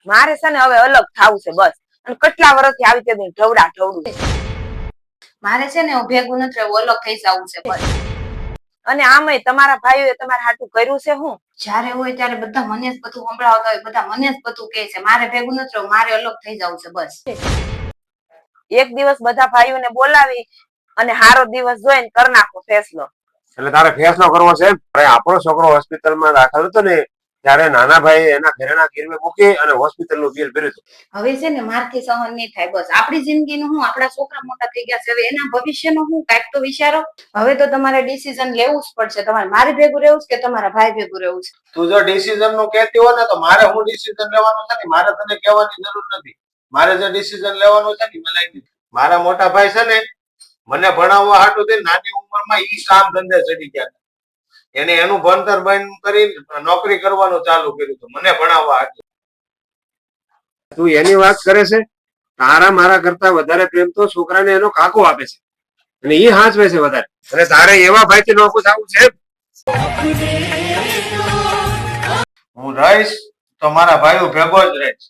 મારે છે ને હવે અલગ થાવું છે બસ. અને કેટલા વર્ષથી આવી તે ઢવડા ઢવડું. મારે છે ને હું ભેગું નથી રહેવું, અલગ થઈ જવું છે બસ. અને આમય તમારા ભાઈઓએ તમારે હાટું કર્યું છે હું? જયારે હોય ત્યારે બધા મને જ બધું સંભળાવતા હોય, બધા મને જ બધું કહે છે. મારે ભેગું નથી રહેવું, મારે અલગ થઈ જવું છે બસ. એક દિવસ બધા ભાઈઓને બોલાવી અને હારો દિવસ જોઈને કરી નાખો ફેસલો. એટલે તારે ફેસલો કરવો છે? આપણો છોકરો હોસ્પિટલમાં દાખલ હતો ને ત્યારે નાના ભાઈ એના ઘરેણા ગીરવે મૂકી અને હોસ્પિટલનું બિલ ભર્યું હતું. હવે છે ને મારથી સહન નહીં થાય બસ. આપણી જિંદગીનું હું, આપણા છોકરા મોટા થઈ ગયા છે, હવે એના ભવિષ્યનું હું કાંઈક તો વિચારો. હવે તો તમારે ડિસિઝન લેવું જ પડશે. તમારે મારી ભેગું રહેવું છે કે તમારા ભાઈ ભેગું રહેવું છે? તું જો ડિસિઝન નું કહેતી હોય ને તો મારે હું ડિસિઝન લેવાનું છે ને, મારે તને કહેવાની જરૂર નથી. મારે જે ડિસિઝન લેવાનું છે ને મેં લઈ લીધું. મારા મોટા ભાઈ છે ને મને ભણાવવા હાટું થી નાની ઉંમરમાં ઈ કામ ધંધે ચડી ગયા. એને એનું ભણતર બંધ કરી નોકરી કરવાનું ચાલુ કર્યું હતું મને ભણાવવા હાટું. તું એની વાત કરે છે? તારા મારા કરતા વધારે પ્રેમ તો છોકરાને એનો કાકો આપે છે અને ઈ હાચવે છે વધારે. અને તારે એવા ભાઈથી નોખું થવું છે? હું રહીશ તો મારા ભાઈઓ ભેગો જ રહીશ.